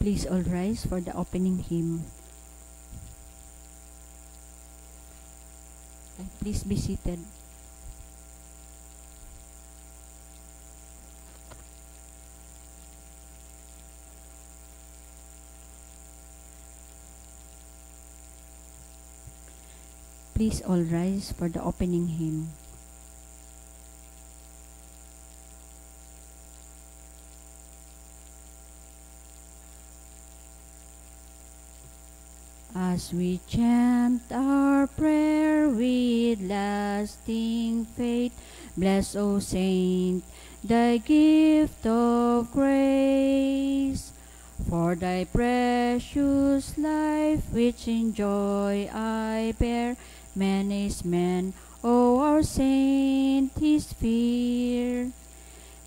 Please all rise for the opening hymn. Please be seated. Please all rise for the opening hymn. As we chant our prayer with lasting faith, bless, O Saint, thy gift of grace. For thy precious life, which in joy I bear, man is man, O our Saint, his fear.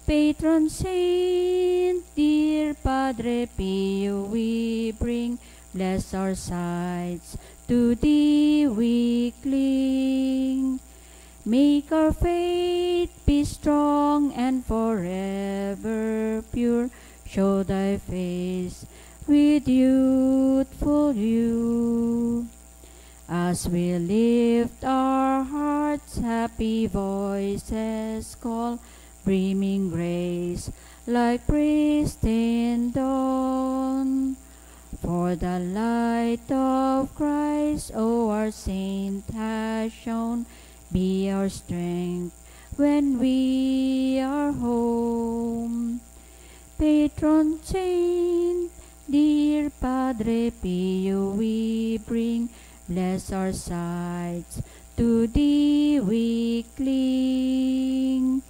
Patron Saint, dear Padre Pio, we bring, bless our sights, to thee we cling. Make our faith be strong and forever pure. Show thy face with youthful view. As we lift our hearts, happy voices call, brimming grace like pristine dawn. For the light of Christ, O our Saint, has shone, be our strength when we are home. Patron Saint, dear Padre Pio, we bring, bless our sights, to thee we cling.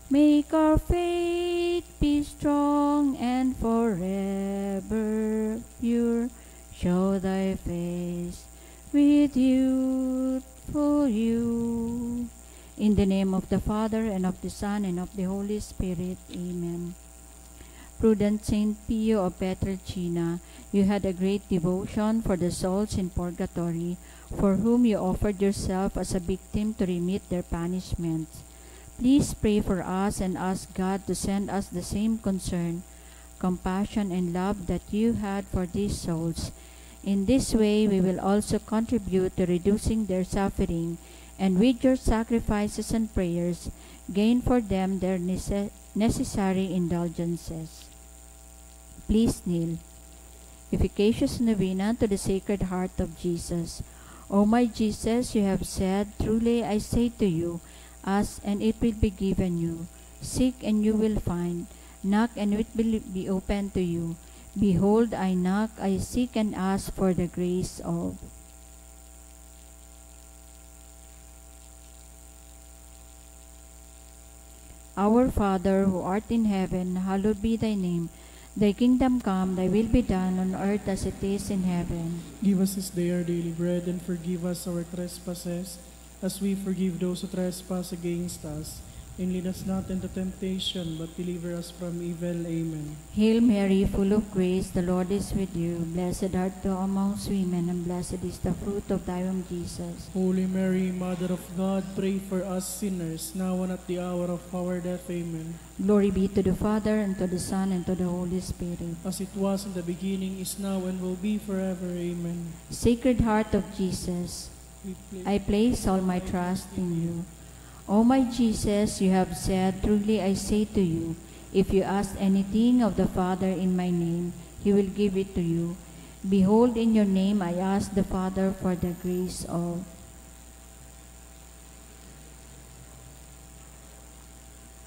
Make our faith be strong and forever pure. Show thy face with youthful view. In the name of the Father, and of the Son, and of the Holy Spirit. Amen. Prudent Saint Pio of Pietrelcina, you had a great devotion for the souls in purgatory, for whom you offered yourself as a victim to remit their punishments. Please pray for us and ask God to send us the same concern, compassion, and love that you had for these souls. In this way, we will also contribute to reducing their suffering, and with your sacrifices and prayers, gain for them their necessary indulgences. Please kneel. Efficacious Novena to the Sacred Heart of Jesus. O my Jesus, you have said, truly I say to you, ask and it will be given you. Seek and you will find. Knock and it will be opened to you. Behold, I knock, I seek and ask for the grace of. Our Father, who art in heaven, hallowed be thy name. Thy kingdom come, thy will be done on earth as it is in heaven. Give us this day our daily bread, and forgive us our trespasses, as we forgive those who trespass against us. And lead us not into temptation, but deliver us from evil. Amen. Hail Mary, full of grace, the Lord is with you. Blessed art thou amongst women, and blessed is the fruit of thy womb, Jesus. Holy Mary, Mother of God, pray for us sinners, now and at the hour of our death. Amen. Glory be to the Father, and to the Son, and to the Holy Spirit. As it was in the beginning, is now, and will be forever. Amen. Sacred Heart of Jesus, I place all my trust in you. O my Jesus, you have said, truly I say to you, if you ask anything of the Father in my name, he will give it to you. Behold, in your name I ask the Father for the grace of.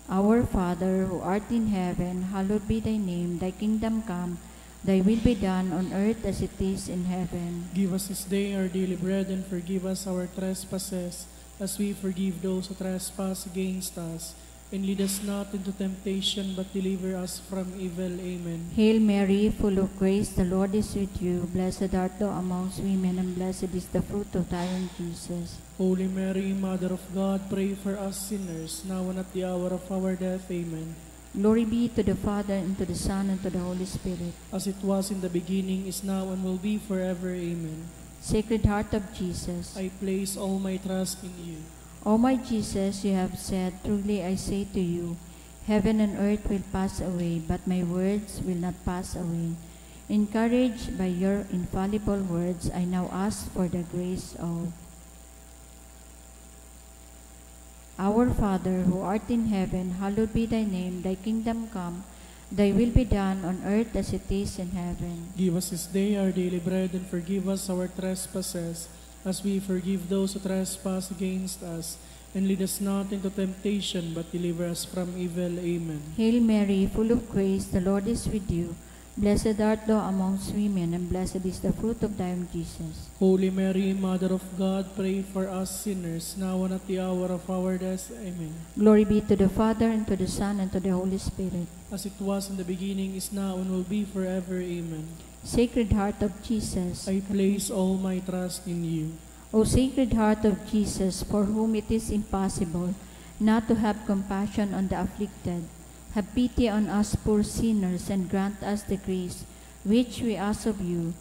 Our Father, who art in heaven, hallowed be thy name. Thy kingdom come, thy will be done on earth as it is in heaven. Give us this day our daily bread, and forgive us our trespasses, as we forgive those who trespass against us. And lead us not into temptation, but deliver us from evil. Amen. Hail Mary, full of grace, the Lord is with you. Blessed art thou amongst women, and blessed is the fruit of thy womb, Jesus. Holy Mary, Mother of God, pray for us sinners, now and at the hour of our death. Amen. Glory be to the Father, and to the Son, and to the Holy Spirit. As it was in the beginning, is now, and will be forever. Amen. Sacred Heart of Jesus, I place all my trust in you. O my Jesus, you have said, truly I say to you, heaven and earth will pass away, but my words will not pass away. Encouraged by your infallible words, I now ask for the grace of Our Father, who art in heaven, hallowed be thy name. Thy kingdom come, thy will be done on earth as it is in heaven. Give us this day our daily bread, and forgive us our trespasses, as we forgive those who trespass against us. And lead us not into temptation, but deliver us from evil. Amen. Hail Mary, full of grace, the Lord is with you. Blessed art thou amongst women, and blessed is the fruit of thy womb, Jesus. Holy Mary, Mother of God, pray for us sinners, now and at the hour of our death. Amen. Glory be to the Father, and to the Son, and to the Holy Spirit. As it was in the beginning, is now, and will be forever. Amen. Sacred Heart of Jesus, I place all my trust in you. O Sacred Heart of Jesus, for whom it is impossible not to have compassion on the afflicted, have pity on us poor sinners, and grant us the grace which we ask of you,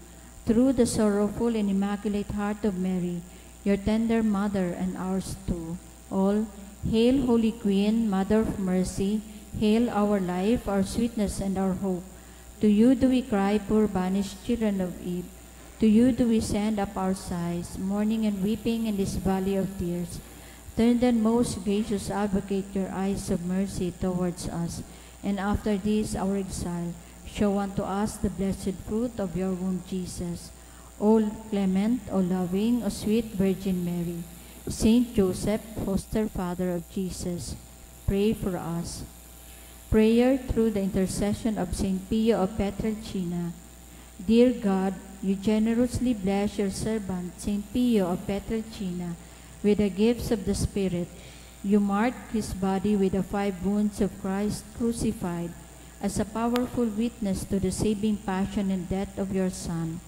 through the sorrowful and immaculate heart of Mary, your tender mother and ours too. All, hail, Holy Queen, Mother of Mercy, hail our life, our sweetness, and our hope. To you do we cry, poor banished children of Eve. To you do we send up our sighs, mourning and weeping in this valley of tears. Turn then, most gracious Advocate, your eyes of mercy towards us, and after this our exile, show unto us the blessed fruit of your womb, Jesus. O clement, O loving, O sweet Virgin Mary, Saint Joseph, foster father of Jesus, pray for us. Prayer through the intercession of Saint Pio of Pietrelcina. Dear God, you generously bless your servant, Saint Pio of Pietrelcina, with the gifts of the Spirit. You marked his body with the 5 wounds of Christ crucified as a powerful witness to the saving passion and death of your Son.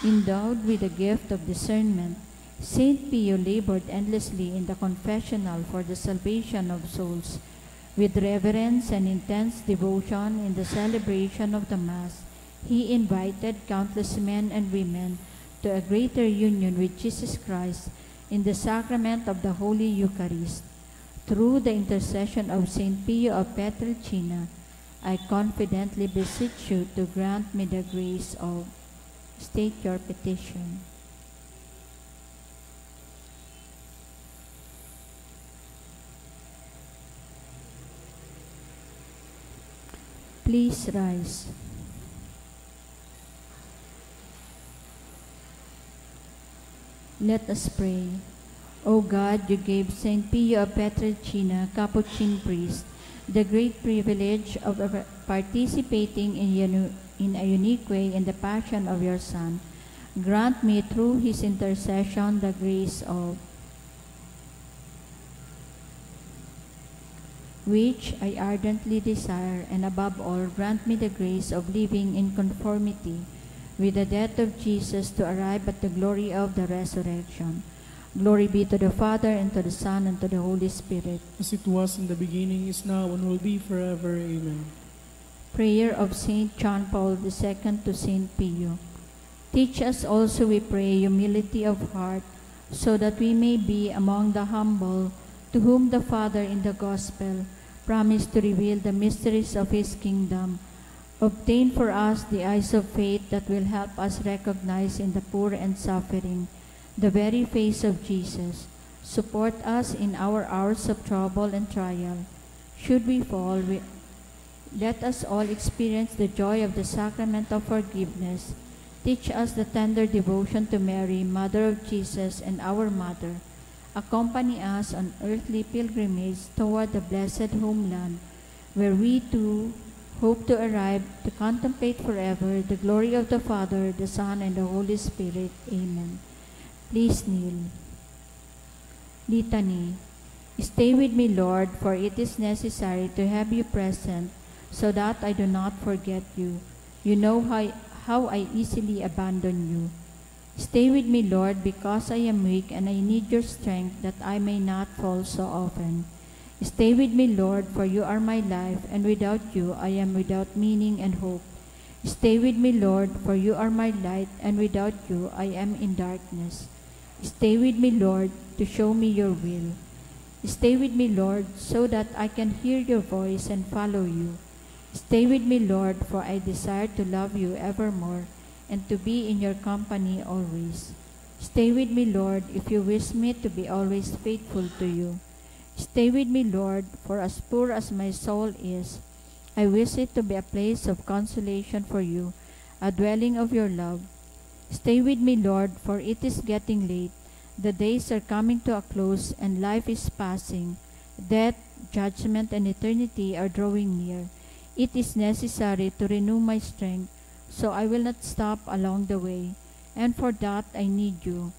Endowed with the gift of discernment, Saint Pio labored endlessly in the confessional for the salvation of souls. With reverence and intense devotion in the celebration of the Mass, he invited countless men and women to a greater union with Jesus Christ in the sacrament of the Holy Eucharist. Through the intercession of Saint Pio of Pietrelcina, I confidently beseech you to grant me the grace of. State your petition. Please rise. Let us pray. O God, you gave Saint Pio of Pietrelcina, Capuchin priest, the great privilege of participating in a unique way in the passion of your Son. Grant me through his intercession the grace of which I ardently desire, and above all, grant me the grace of living in conformity with the death of Jesus to arrive at the glory of the resurrection. Glory be to the Father, and to the Son, and to the Holy Spirit. As it was in the beginning, is now, and will be forever. Amen. Prayer of Saint John Paul II to Saint Pio. Teach us also, we pray, humility of heart, so that we may be among the humble, to whom the Father in the Gospel promised to reveal the mysteries of his kingdom. Obtain for us the eyes of faith that will help us recognize in the poor and suffering the very face of Jesus. Support us in our hours of trouble and trial. Should we fall, let us all experience the joy of the sacrament of forgiveness. Teach us the tender devotion to Mary, Mother of Jesus and our Mother. Accompany us on earthly pilgrimage toward the blessed homeland, where we too hope to arrive to contemplate forever the glory of the Father, the Son, and the Holy Spirit. Amen. Please kneel. Litany. Stay with me, Lord, for it is necessary to have you present, so that I do not forget you. You know how I easily abandon you. Stay with me, Lord, because I am weak and I need your strength that I may not fall so often. Stay with me, Lord, for you are my life, and without you I am without meaning and hope. Stay with me, Lord, for you are my light, and without you I am in darkness. Stay with me, Lord, to show me your will. Stay with me, Lord, so that I can hear your voice and follow you. Stay with me, Lord, for I desire to love you evermore and to be in your company always. Stay with me, Lord, if you wish me to be always faithful to you. Stay with me, Lord, for as poor as my soul is, I wish it to be a place of consolation for you, a dwelling of your love. Stay with me, Lord, for it is getting late. The days are coming to a close and life is passing. Death, judgment, and eternity are drawing near. It is necessary to renew my strength, so I will not stop along the way. And for that I need you.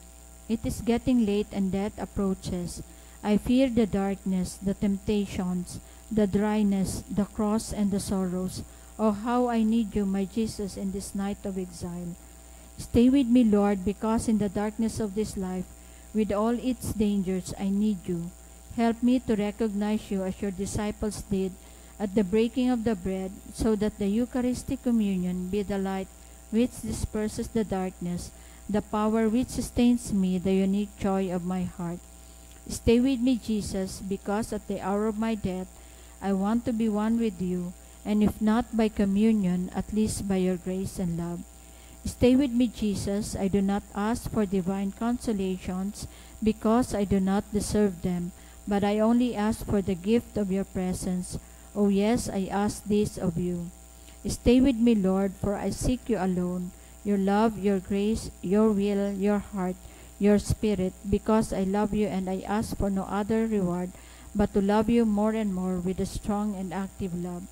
It is getting late and death approaches. I fear the darkness, the temptations, the dryness, the cross, and the sorrows. Oh, how I need you, my Jesus, in this night of exile. Stay with me, Lord, because in the darkness of this life, with all its dangers, I need you. Help me to recognize you as your disciples did at the breaking of the bread, so that the Eucharistic communion be the light which disperses the darkness, the power which sustains me, the unique joy of my heart. Stay with me, Jesus, because at the hour of my death, I want to be one with you, and if not by communion, at least by your grace and love. Stay with me, Jesus. I do not ask for divine consolations because I do not deserve them, but I only ask for the gift of your presence. Oh yes, I ask this of you. Stay with me, Lord, for I seek you alone, your love, your grace, your will, your heart, your spirit, because I love you and I ask for no other reward but to love you more and more with a strong and active love.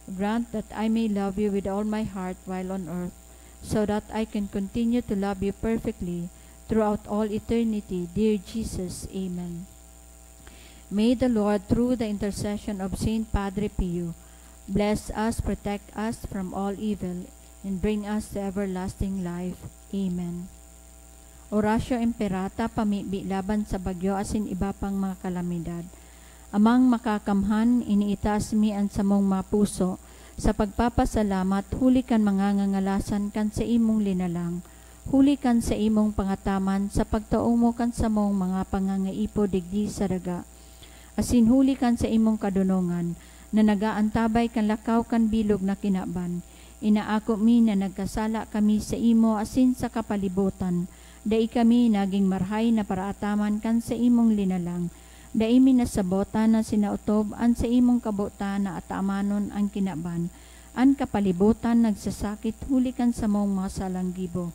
Grant that I may love you with all my heart while on earth, so that I can continue to love you perfectly throughout all eternity. Dear Jesus, Amen. May the Lord, through the intercession of Saint Padre Pio, bless us, protect us from all evil, and bring us to everlasting life. Amen. Oratio Imperata, pamibi laban sa bagyo asin iba pang mga kalamidad. Amang makakamhan, iniitaas mi ang samong mapuso, sa pagpapasalamat, huli kan mangangangalasan kan sa imong linalang, huli kan sa imong pangataman, sa pagtaong mo kan sa mong mga pangangaipo digdi sa daga, asin huli kan sa imong kadunongan, na nagaantabay kan lakaw kan bilog na kinaban. Inaako mi na nagkasala kami sa imo asin sa kapalibutan, dai kami naging marhay na paraataman kan sa imong linalang, dai mi nasabotan na sinautob an sa imong kabutan na atamanon ang kinaban, an kapalibutan nagsasakit huli kan sa mong mga salanggibo.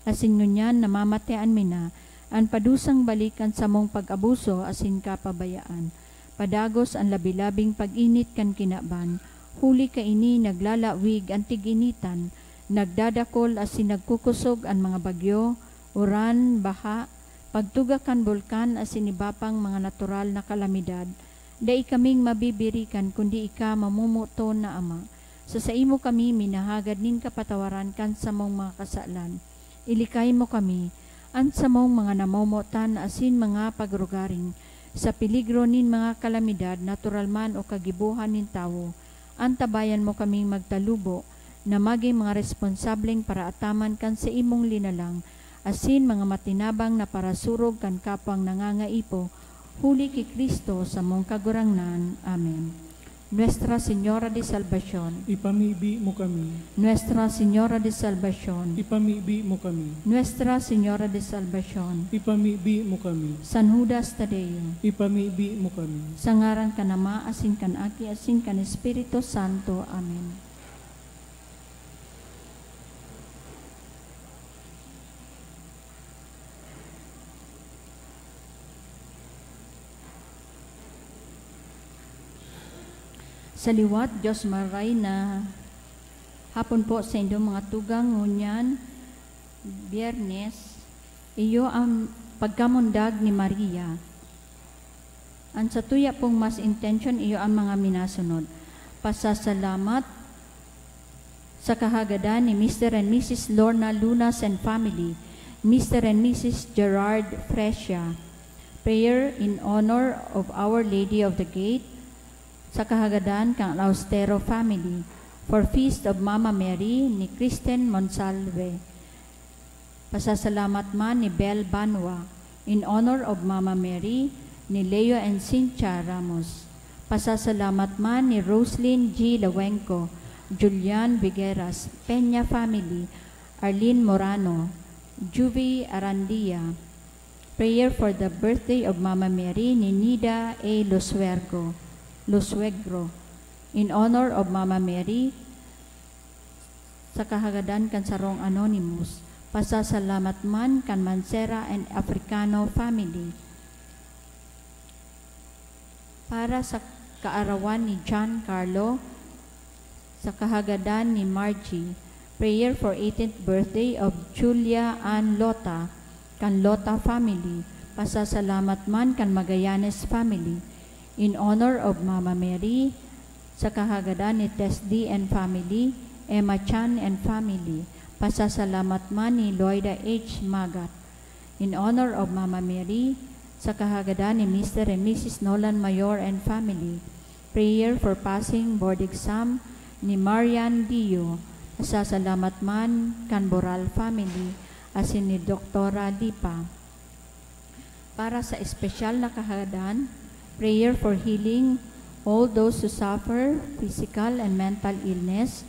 Asin ngunyan namamatean mi na, an padusang balikan sa mong pag-abuso asin kapabayaan. Padagos ang labilabing pag-init kan kinaban, huli ka ini naglalawig ang tiginitan, nagdadakol asin nagkukusog ang mga bagyo, uran, baha, pagtuga kan bulkan asin ibapang mga natural na kalamidad. Dai kaming mabibirikan kundi ika mamumuto na Ama. Sa imo kami minahagad nin kapatawaran kan sa mong mga kasalan. Ilikay mo kami, an sa mong mga namumutan asin mga pagrugaring, sa peligro nin mga kalamidad, natural man o kagibuhan nin tawo. Antabayan mo kaming magtalubo, na maging mga responsableng para ataman kan sa imong linalang, asin mga matinabang na parasurog kan kapwang nangangaipo, huli ki Kristo sa mong kagurangnan. Amen. Nuestra Señora de Salvación, Ipamibi mo kami. Nuestra Señora de Salvación, Ipamibi mo kami. Nuestra Señora de Salvación, Ipamibi mo kami. San Judas Tadeo, Ipamibi mo kami. sa ngaran kan Ama, asin kan Aki, asin kan Espiritu Santo. Amen. Sa liwat, Diyos maray na hapon po sa inyong mga tugang ngunyan, Biyernes, iyo ang pagkamundag ni Maria. Ang sa tuya pong mas intention, iyo ang mga minasunod. Pasasalamat sa kahagadan ni Mr. and Mrs. Lorna Lunas and family, Mr. and Mrs. Gerard Fresia. Prayer in honor of Our Lady of the Gate, sa kahagadan kang Austero family, for Feast of Mama Mary ni Kristen Monsalve. Pasasalamat man ni Bel Banwa, in honor of Mama Mary ni Leo and Cynthia Ramos. Pasasalamat man ni Roslyn G. Lawenco, Julian Vigueras, Peña family, Arlene Morano, Juvie Arandia. Prayer for the birthday of Mama Mary ni Nida A. Lusuegro. In honor of Mama Mary, sa kahagadan kan sarong anonymous, pasasalamat man kan Mancera and Africano family. Para sa kaarawan ni John Carlo, sa kahagadan ni Margie, prayer for 18th birthday of Julia Ann Lota, kan Lota family, pasasalamat man kan Magallanes family. In honor of Mama Mary, sa kahagadan ni Tess D. and family, Emma Chan and family, pasasalamat man ni Loida H. Magat. In honor of Mama Mary, sa kahagadan ni Mr. and Mrs. Nolan Mayor and family, prayer for passing board exam ni Marian Dio, pasasalamat man kan Boral family, asin ni Doktora Lipa. Para sa espesyal na kahagadan, prayer for healing all those who suffer physical and mental illness.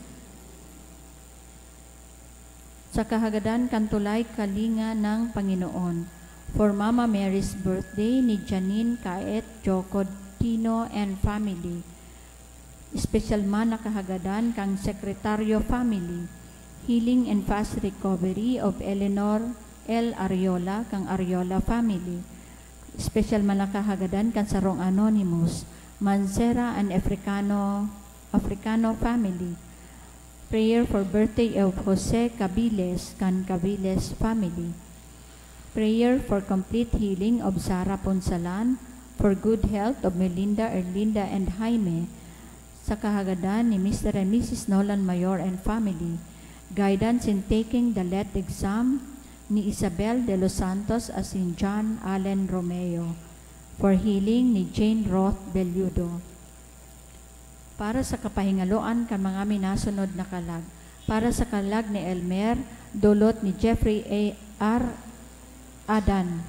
Sa kahagadan kantulay kalinga ng Panginoon. For Mama Mary's birthday ni Janine Kaet Joko Tino and family. Special man na kahagadan kang Sekretaryo family. Healing and fast recovery of Eleanor L. Ariola kang Ariola family. Special man na kahagadan kang sarong anonymous. Mancera and Africano family. Prayer for birthday of Jose Cabiles kan Cabiles family. Prayer for complete healing of Sara Ponsalan, for good health of Melinda, Erlinda, and Jaime, sa kahagadan ni Mr. and Mrs. Nolan Mayor and family. Guidance in taking the LET exam ni Isabel de los Santos as in John Allen Romeo, for healing ni Jane Roth Belludo. Para sa kapahingaloan kan mga minasunod na kalag. Para sa kalag ni Elmer, dulot ni Jeffrey A. R. Adan.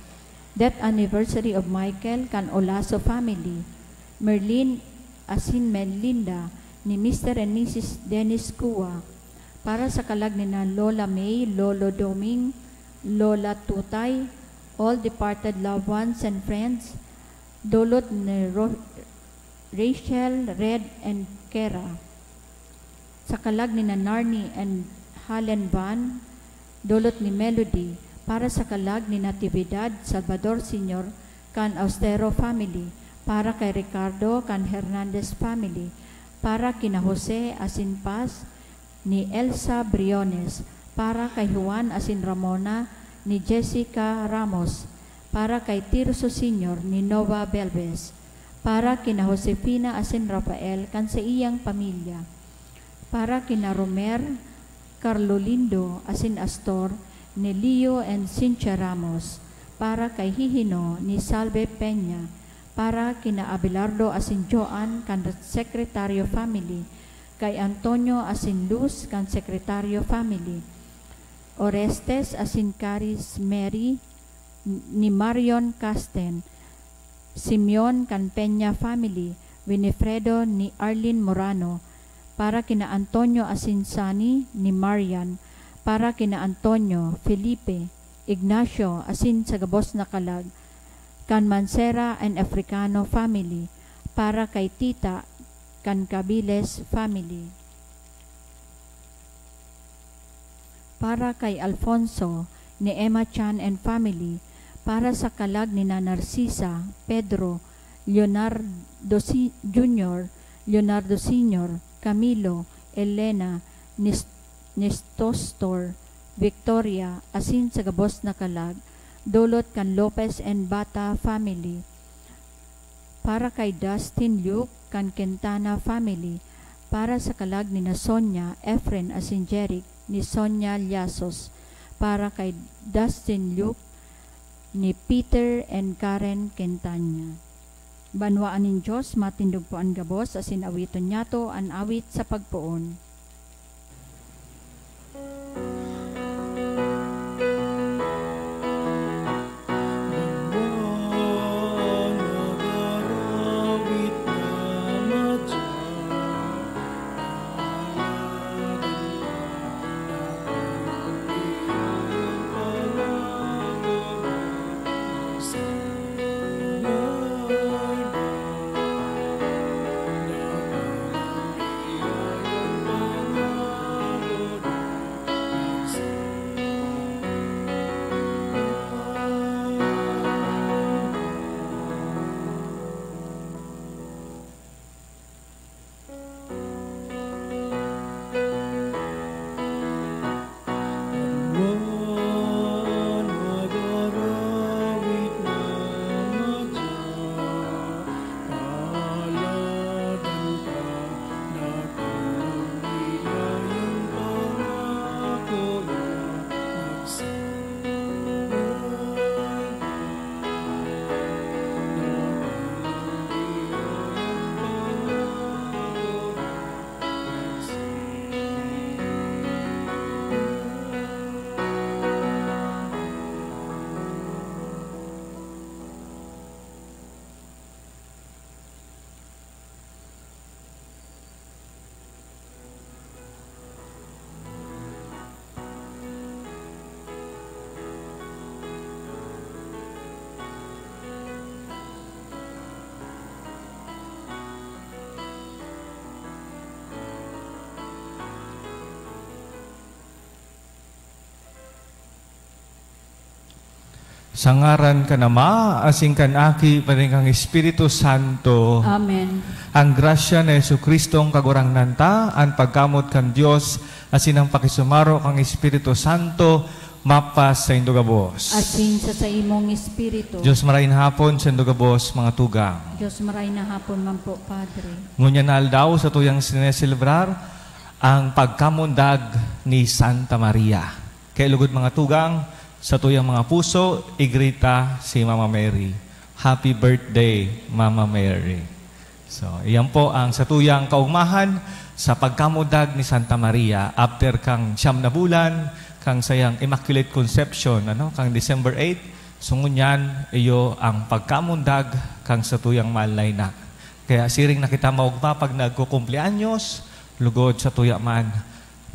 Death anniversary of Michael kan Olaso family. Merlin asin Melinda ni Mr. and Mrs. Dennis Kua. Para sa kalag ni na Lola May, Lolo Doming, Lola Tutay, all departed loved ones and friends, dulot ni Rachel, Red, and Kera. Sa kalag ni Narni and Halen Van, dulot ni Melody. Para sa kalag ni Natividad Salvador Sr. kan Austero family. Para kay Ricardo kan Hernandez family. Para kina Jose asin Paz ni Elsa Briones. Para kay Juan asin Ramona ni Jessica Ramos. Para kay Tirso Sr. ni Nova Belves. Para kina Josefina asin Rafael kan sa iyang pamilya. Para kina Romer, Carlolindo asin Astor, ni Leo and Cynthia Ramos. Para kay Hihino ni Salve Peña. Para kina Abelardo asin Joan kan Sekretaryo family. Kay Antonio asin Luz kan Sekretaryo family. Orestes asin Caris Mary ni Marion Casten. Simeon kan Peña family, Winifredo ni Arlene Morano, para kina Antonio Asinsani ni Marian, para kina Antonio, Felipe, Ignacio asin sa gabos na kalag, kan Mancera and Africano family, para kay Tita kan Cabiles family. Para kay Alfonso ni Emma Chan and family, para sa kalag ni Narcisa, Pedro, Leonardo Jr., Leonardo Sr., Camilo, Elena, Nestostor, Victoria, asin sa gabos na kalag, dulot kan Lopez and Bata family. Para kay Dustin Luke, kan Quintana family. Para sa kalag ni Sonia, Efren asin Jeric, ni Sonia Llasos. Para kay Dustin Luke, ni Peter and Karen Quintana. Banwaan nin Diyos, matindog po ang gabos, asin awiton niyato, an awit sa pagpuon. Sa ngaran ka nama, asing kan aki, paning kang Espiritu Santo. Amen. Ang grasya na Jesucristong kagurang nanta, ang pagkamot kan Dios, asin ang pakisumaro kang Espiritu Santo, mapas sa indugabos. Asin sa imong espiritu. Diyos marain hapon sa indugabos, mga tugang. Diyos maray na hapon man po, Padre. Ngunya na aldaw sa tuyang sineselebrar ang pagkamundag ni Santa Maria. Kaya lugod mga tugang, sa tuyang mga puso, igrita si Mama Mary. Happy birthday, Mama Mary. So, iyan po ang sa tuyang kaugmahan sa pagkamundag ni Santa Maria after kang 9 na bulan, kang sayang Immaculate Conception, kang December 8, sungunyan, iyo ang pagkamundag kang sa tuyang malay na. Kaya siring na kita maugma pag nagkukumplianyos, lugod sa tuya man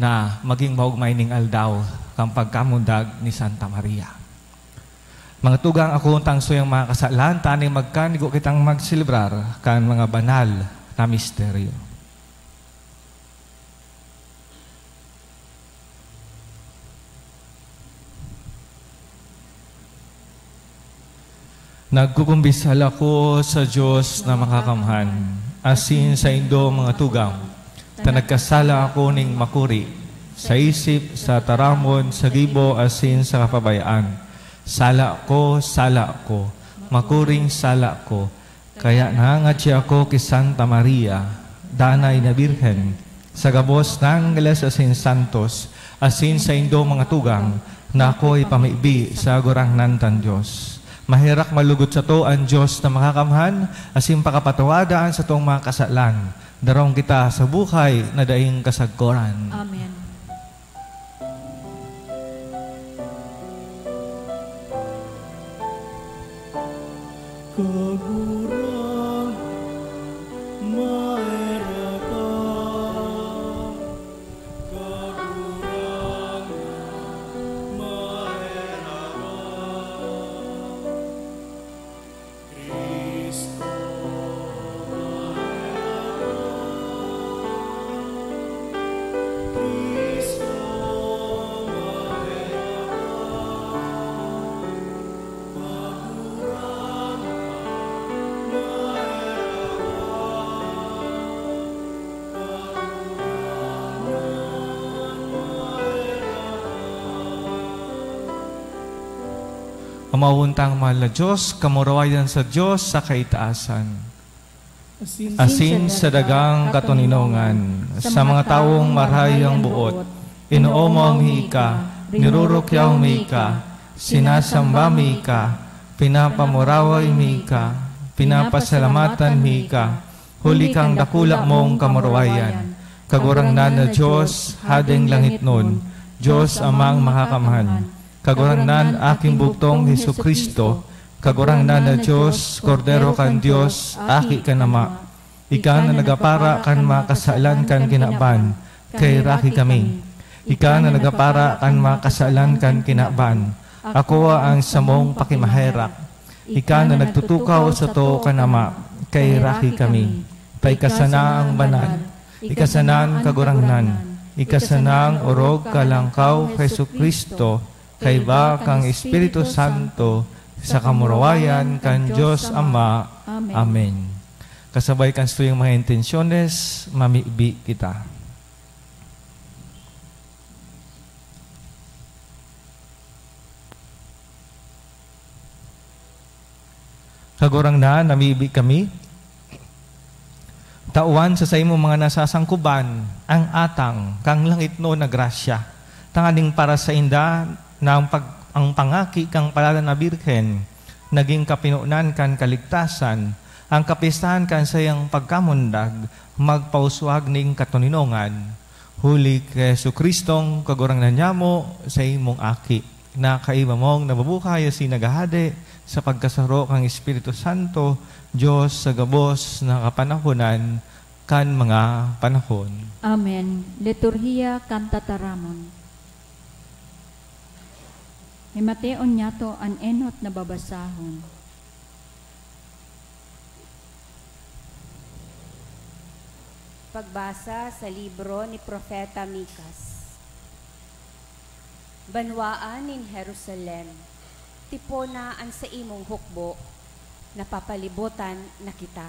na maging maugmay ning aldaw kang pagkamundag ni Santa Maria. Mga tugang ako tang suyang mga kasalan, taning magkanigo kitang magsilibrar kan mga banal na misteryo. Nagkukumbisal ako sa Diyos na makakamhan, asin sa indo mga tugang, ta nagkasala ako ning makuri, sa isip, sa taramon, sa gibo, asin sa kapabayaan. Sala ko, makuring sala ko, kaya nangatsi ako kay Santa Maria, danay na Birhen, sa gabos ng Angeles asin Santos, asin sa indo mga tugang, na ako'y pamibi sa agurang nantan Diyos. Mahirak malugod sa to ang Diyos na makakamhan, asin pakapatawadaan sa tong mga kasalan. Darong kita sa buhay na daing kasagkoran. Amen. Kagurang maera ka, kagurang maera ka, Kristo maera ka, Kristo maera Amawuntang mahal na Diyos, kamurawayan sa Diyos sa kaitaasan. Asin sa dagang katuninongan, sa mga taong marhayang buot, inuomo mi ka, nirurukyaw mi ka, sinasamba mi ka, pinapamuraway mi ka, pinapasalamatan mi ka, huli kang dakula mong kamurawayan. Kagurang na Diyos, hadeng langit nun, Diyos amang makakamhan. Kagurangnan aking buktong Jesucristo, kagurangnan na Diyos, Kordero kan Diyos, aki ka nama. Ika na nagapara kan makasalan kan kinaban, kay raki kami. Ika na nagapara kan makasalan kan kinaban, ako ang samong pakimaherak. Ika na nagtutukaw sa to kanama, kay raki kami. Paikasana ang banal, ikasanan kagurangnan, ikasanang orog kalangkaw Jesucristo, kay ba kang Espiritu Santo, sa kamurawayan kan Diyos Ama. Amen. Kasabay kan sa iyong mga intensyones, mamibi kita. Kagurang na, namibi kami. Tauan sa imo mga nasasangkuban, ang atang, kang langit no na grasya. Tanganing para sa inda, na ang pangaki kang palala na Birhen, naging kapinunan kan kaligtasan, ang kapistahan kan sayang pagkamundag, magpauswag ning katuninongan, huli kay Jesucristong kagurang na nyamo sa imong aki, na kaiba mong nababuhay si nagahade sa pagkasaro kang Espiritu Santo, Diyos sa gabos na kapanahonan, kan mga panahon. Amen. Liturhiya kantataramon. Himateon niya to an enot na babasahon. Pagbasa sa libro ni Propeta Mikas. Banwaan in Jerusalem, tipona an sa imong hukbo, napapalibutan na kita.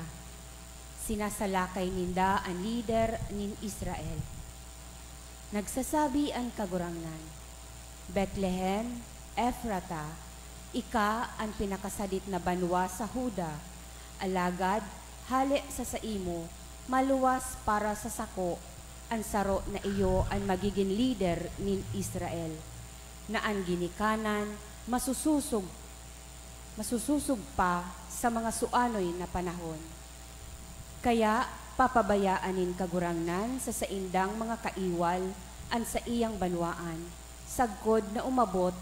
Sinasalakay ninda ang leader nin Israel. Nagsasabi ang kagurangnan, Bethlehem, Ephrata, ika ang pinakasadit na banwa sa Huda, alagad hali sa saimo, maluwas para sa sako, ang saro na iyo ang magiging leader nin Israel, na ang ginikanan masususog pa sa mga suanoy na panahon. Kaya papabayaanin kagurangnan sa saindang mga kaiwal an sa iyang banwaan, sagkod na umabot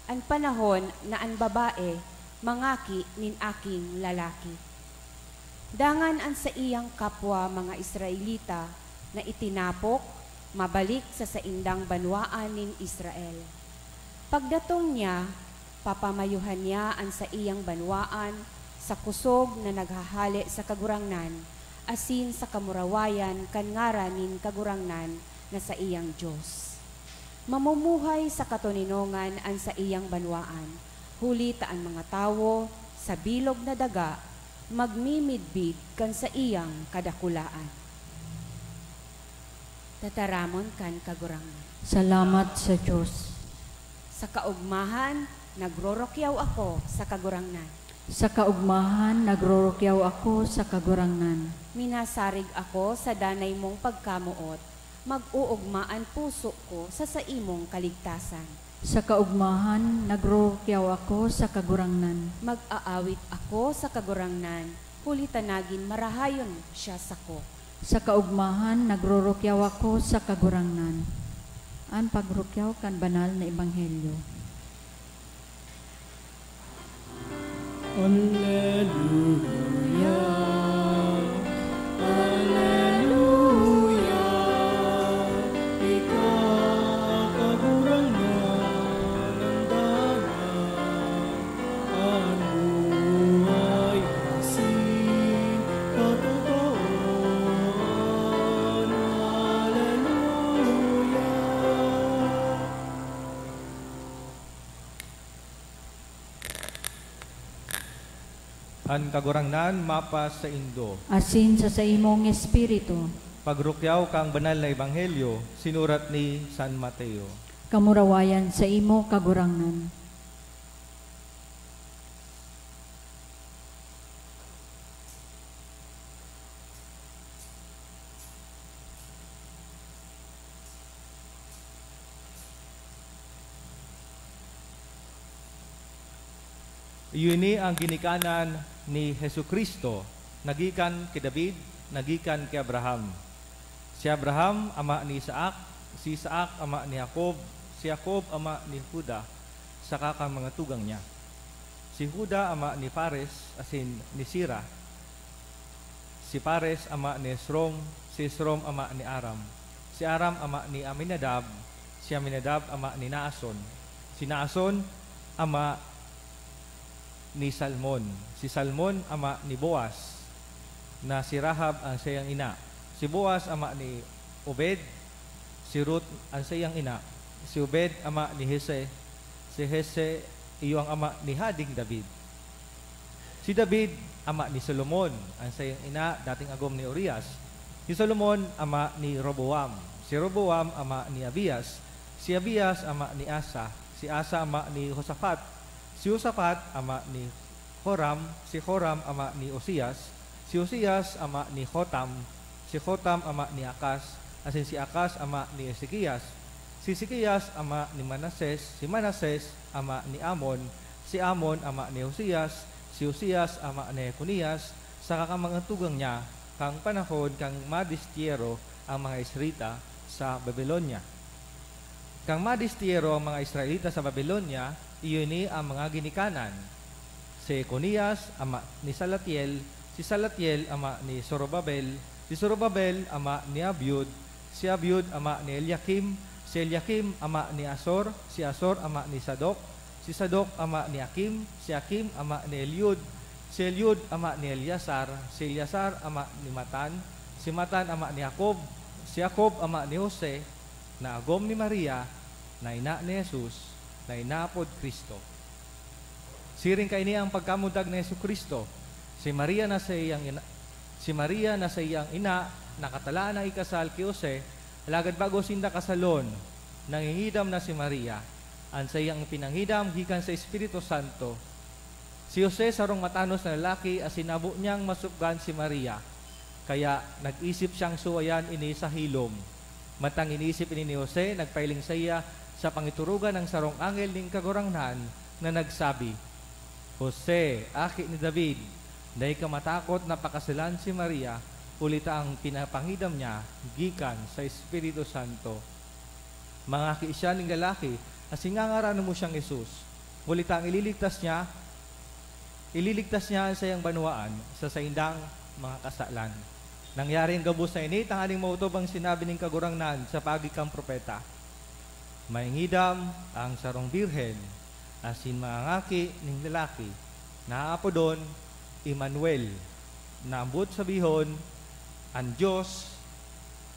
ang panahon na ang babae mangaki nin aking lalaki. Dangan an sa iyang kapwa mga Israelita na itinapok, mabalik sa saindang banwaan nin Israel. Pagdatong niya, papamayuhan niya ang sa iyang banwaan sa kusog na naghahali sa kagurangnan, asin sa kamurawayan kan ngaranin kagurangnan na sa iyang Diyos. Mamumuhay sa katuninongan ang sa iyang banwaan, huli taan mga tawo sa bilog na daga, magmimidbid kan sa iyang kadakulaan. Tataramon kan kagurangnan. Salamat sa Diyos. Sa kaugmahan, nagrorokyaw ako sa kagurangnan. Sa kaugmahan, nagrorokyaw ako sa kagurangnan. Minasarig ako sa danay mong pagkamuot, mag-uugmaan puso ko sa saimong kaligtasan. Sa kaugmahan, nagrorokyaw ako sa kagurangnan. Mag-aawit ako sa kagurangnan, huli tanagin marahayon siya sako. Sa kaugmahan, nagrorokyaw ako sa kagurangnan. Ang pagrokyaw kan banal na ebanghelyo. Alleluia, Alleluia, ikaw kagurangnan ng dagat, ang buhay asin katotoon. Alleluia. An kagurangnan mapas sa Indo. Asin sa imong espiritu, Pagrukyaw kang banal na ebanghelyo, sinurat ni San Mateo. kamurawayan sa imo kagurangnan. Iyon ang ginikanan ni Jesucristo, nagikan kay David, nagikan kay Abraham. Si Abraham, ama ni Isaac, si Isaac, ama ni Jacob, si Jacob, ama ni Juda, saka kang mga tugang niya. Si Juda, ama ni Pares, asin ni Sira. Si Pares, ama ni Esrom, si Esrom, ama ni Aram. Si Aram, ama ni Aminadab, si Aminadab, ama ni Naason. Si Naason, ama ni Salmon. Si Salmon, ama ni Boaz, na si Rahab ang sayang ina. Si Boaz, ama ni Obed. Si Ruth ang sayang ina. Si Obed, ama ni Hese. Si Hese, iyo ang ama ni Hading David. Si David, ama ni Solomon, ang sayang ina, dating agom ni Urias. Si Solomon, ama ni Roboam. Si Roboam, ama ni Abias. Si Abias, ama ni Asa. Si Asa, ama ni Josaphat. Si Josaphat, ama ni Joram. Si Joram, ama ni Osias. Si Osias, ama ni Jotam. Si Jotam, ama ni Akas. Asin si Akas, ama ni Ezekias. Si Ezekias, ama ni Manases. Si Manases, ama ni Amon. Si Amon, ama ni Hosias. Si Hosias, ama ni Jeconias. Sa kakamangatugang niya, kang panahon, kang madistiero ang mga Israelita sa Babylonia. Kang madistiero ang mga Israelita sa Babylonia, iyon ni ang mga ginikanan. Si Jeconias, ama ni Salatiel. Si Salatiel, ama ni Zorobabel. Si Zorobabel, ama ni Abiud. Si Abiud, ama ni Eliakim. Si Eliakim, ama ni Asor. Si Asor, ama ni Sadok. Si Sadok, ama ni Akim. Si Akim, ama ni Eliud. Si Eliud, ama ni Eliasar. Si Eliasar, ama ni Matan. Si Matan, ama ni Jacob. Si Jacob, ama ni Jose, na agom ni Maria, na ina ni Jesus, na inapod Kristo. Siring kay niya ang pagkamundag ni Jesucristo. Si Maria na sa iyang ina, nakatalaan ang ikasal kay Jose, alagad bago sinda kasalon, nangihidam na si Maria, ang sa iyang pinanghidam gikan sa Espiritu Santo. Si Jose sarong matanos na lalaki, as sinabo niyang masupgan si Maria, kaya nag-isip siyang suwayan ini sa hilom. Matang iniisip ini ni Jose, nagpailing sa iya sa pangiturugan ng sarong angel ning kagurangnan na nagsabi, Jose, aki ni David, dahil ka matakot na pakasalan si Maria, ulita ang pinapangidam niya, gikan sa Espiritu Santo. Mangaki siya ng lalaki, as ingangaranan mo siyang Jesus. Ulita ang ililigtas niya sa iyang banwaan sa saindang mga kasalan. Nangyari ang gabos na ini, tangaling mautob ang sinabi ng kagurangnan sa pagikang propeta. Maingidam ang sarong birhen, asin mangangaki ng lalaki, naapo doon, Emmanuel, na ambot sabihon, ang Diyos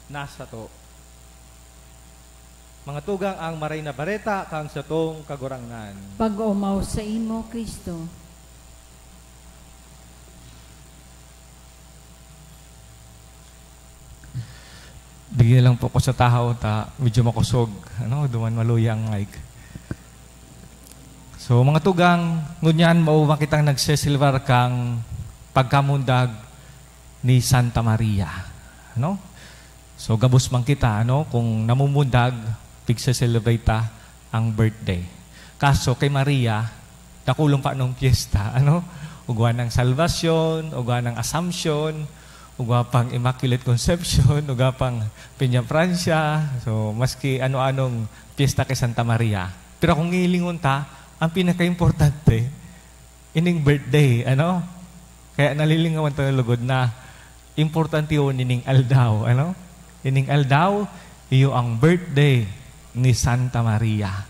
nasa to. Mga tugang ang maray na bareta kang sa tong kagurangnan. Pag-umaw sa imo, Kristo. Bigyan lang po ko sa tao, medyo makusog, duman maluyang mic. So mga tugang, ngunyan maumakitang nagsesilvar kang pagkamundag ni Santa Maria. So gabos man kita, kung namumundag, pigse-celebrate ang birthday. Kaso kay Maria, nakulong pa nung piyesta, ugwa ng salvasyon, ugwa ng assumption, ugwa pang Immaculate Conception, ugwa pang Peña Francia, so maski ano-anong piyesta kay Santa Maria. Pero kung ilingon ang pinaka-importante, ining birthday, Kaya nalilingawan tayo lugod na importante yun ining aldaw, Ining aldaw, iyo ang birthday ni Santa Maria.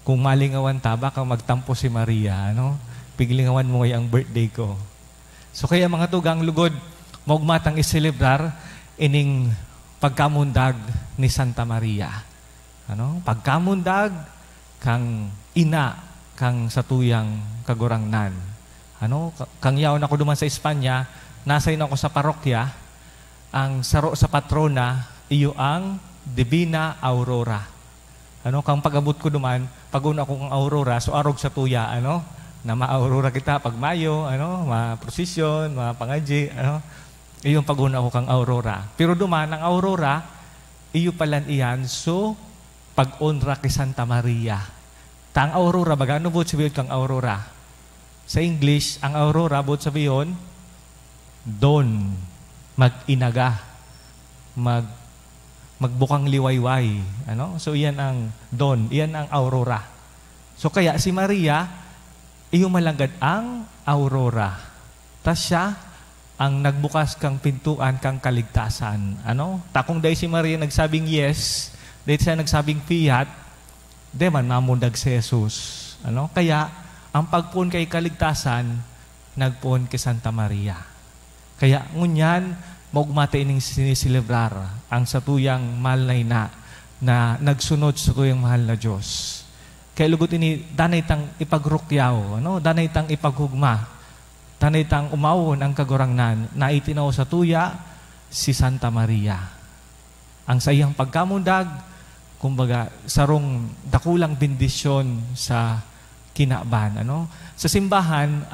Kung malingawan baka magtampo si Maria, Piglingawan mo ang birthday ko. So kaya mga tugang lugod, maugmatang iselebrar ining pagkamundag ni Santa Maria. Pagkamundag kang ina kang satuyang kagurangnan. Kang yaon ako duman sa Espanya, nasay na ako sa parokya, ang saro sa patrona, iyo ang Divina Aurora. Kang pag-abot ko duman, pag-una ko kang Aurora, so arog sa tuya, na ma-aurora kita pag Mayo, ma-prosesyon, ma-pangadji, iyong pag-una ko kang Aurora. Pero duman, ang Aurora, iyo palan iyan, so pag-onra kay Santa Maria. Ang Aurora, baga, ano bot sabihin kang Aurora? Sa English, ang Aurora, bot sabihin, dawn, mag-inaga, magbukang liwayway. So, iyan ang dawn, iyan ang Aurora. So, kaya si Maria, iyo malagad ang Aurora. Tas siya, ang nagbukas kang pintuan kang kaligtasan. Takong dahil si Maria nagsabing yes, dahil siya nagsabing fiat, di man mamundag si Jesus. Kaya, ang pagpuon kay kaligtasan, nagpuon kay Santa Maria. Kaya, ngunyan, maugmata ining sinisilebrar ang satuyang mahal na nagsunod sa tuyang mahal na Diyos. Kaya lugot ini, danay tang ipagrukyaw, danay tang ipaghugma, danay tang umawon ang kagurangnan na itinaw sa tuya si Santa Maria. Ang sayang pagkamundag, kumbaga, sarong dakulang bendisyon sa kinaban. Sa simbahan,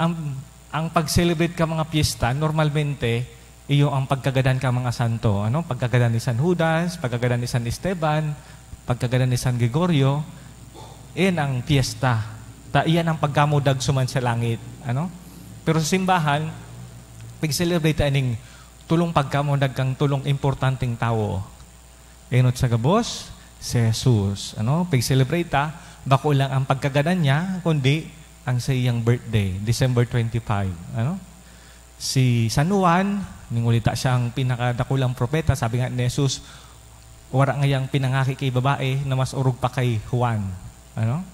ang pag-celebrate ka mga piyesta, normalmente, iyo ang pagkagadan ka mga santo. Pagkagadan ni San Judas, pagkagadan ni San Esteban, pagkagadan ni San Gregorio, iyan ang piyesta. Iyan ang pagkamudag suman sa langit. Pero sa simbahan, pag-celebrate aning tulong pagkamudag kang tulong importanteng tao. Enot sa gabos, si Jesus. Pag-celebrate bako lang ang pagkagadan niya, kundi ang sa iyang birthday, December 25. Si San Juan, ningulita siyang pinakadakulang propeta, sabi nga ni Jesus, wala ngayang pinangaki kay babae na mas urog pa kay Juan.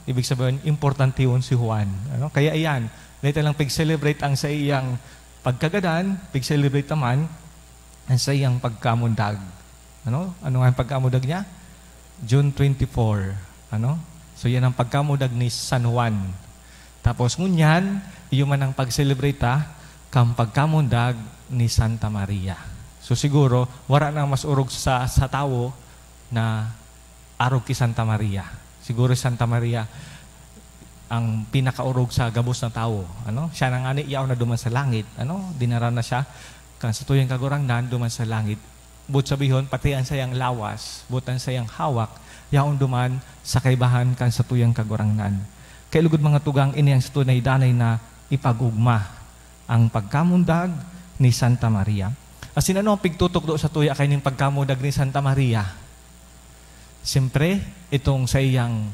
Ibig sabihin, importante yun si Juan. Kaya iyan, dito lang pag-celebrate ang sa iyang pagkagadan, pag-celebrate naman ang sa iyang pagkamundag. Ano nga ang pagkamundag niya? June 24. So yan ang pagkamundag ni San Juan. Tapos ngunyan, iyo man ang pag-celebrate kang pagkamundag ni Santa Maria. So siguro, wala nang mas urog sa tao na arog ki Santa Maria. Siguro Santa Maria ang pinakaurog sa gabos ng tao. Siya nang ani iyaw na duman sa langit. Dinara na siya kan sa tuyang kagurangnan duman sa langit. But sabihon, pati ang sayang lawas, butan sayang hawak, yaon duman sa kaibahan kan sa tuyang kagurangnan. Kaya lugod mga tugang, ini ang tunay danay na ipagugma ang pagkamundag ni Santa Maria. Asin ano ang pigtutok do sa tuya kay ning pagkamundag ni Santa Maria? Siyempre, itong sa iyang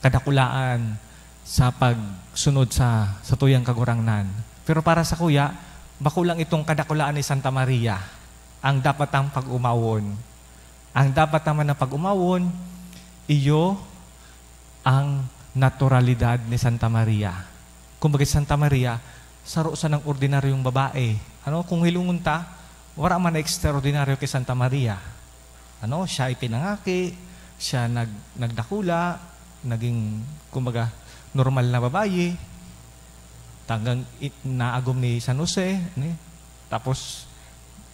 kadakulaan sa pagsunod sa tuyang kagurangnan. Pero para sa kuya, bakulang itong kadakulaan ni Santa Maria ang dapat ang pag-umawon. Ang dapat naman na pag-umawon, iyo ang naturalidad ni Santa Maria. Kung bagay Santa Maria, saro sa ng ordinaryong babae. Kung hilungon ta, wala man na extraordinaryo kay Santa Maria. Siya ay pinangaki, siya nagdakula, naging, kumbaga, normal na babae, tanggang naagom ni San Jose, tapos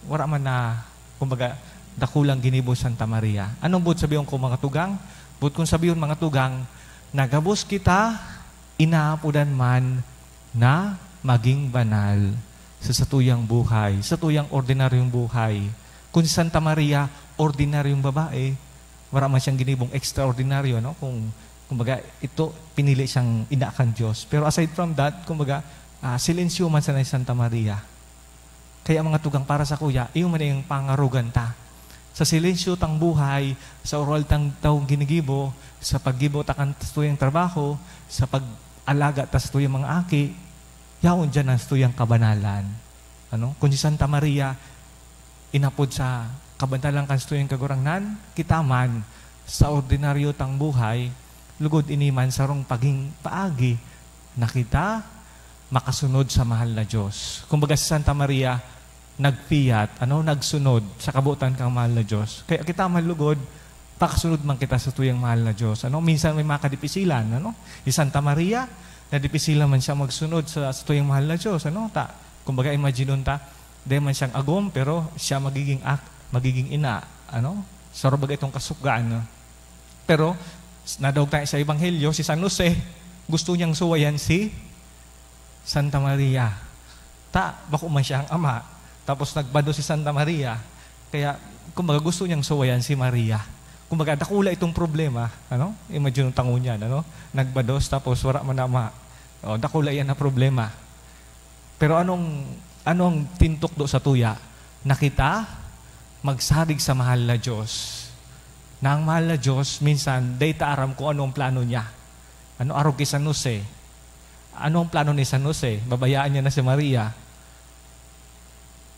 wala man na, kumbaga, dakulang ginibo Santa Maria. Anong bud sabiyon ko mga tugang? Bud kung sabiyon mga tugang, nagabos kita, inaapudan man na maging banal sa satuyang buhay, sa tuyang ordinaryong buhay. Kung si Santa Maria, ordinaryong babae, wala man siyang ginibong extraordinaryo, kumbaga, ito, pinili siyang inaakan Diyos. Pero aside from that, kumbaga, silensyo man sa Santa Maria. Kaya mga tugang para sa kuya, iyo man yung pangarugan ta. Sa silensyo tang buhay, sa oral tang taong ginigibo, sa paggibo takan tuyang trabaho, sa pag-alaga ta sa tuyang mga aki, yaon dyan ang tuyang kabanalan. Kung si Santa Maria, inapod sa kabanalan kan tuyang kagurangnan, kita man, sa ordinaryo tang buhay, lugod iniman sarong paging paagi na kita makasunod sa mahal na Diyos. Kumbaga si Santa Maria nagpiyat, nagsunod sa kabutan kang mahal na Diyos. Kaya kita malugod, pakasunod man kita sa tuyang mahal na Diyos. Minsan may makadipisilan, Si Santa Maria, nadipisilan man siya magsunod sa tuyang mahal na Diyos. Kumbaga imagine ta, di man siyang agom, pero siya magiging ina. Sarong bagay itong kasukgaan. Pero nadawag tayo sa Ebanghelyo, si San Jose, gusto niyang suwayan si Santa Maria. Bako man siya ang ama. Tapos nagbado si Santa Maria. Kaya, kumbaga gusto niyang suwayan si Maria. Kumbaga, dakula itong problema. Imagine yung tango niyan. Nagbados, tapos wala man ama. Dakula yan na problema. Pero anong tintok do sa tuya? Na kita magsadig sa mahal na Diyos. Na ang mahal na Diyos, minsan, data aram kung ano ang plano niya. Arog kay San Jose? Ano ang plano ni San Jose? Babayaan niya na si Maria.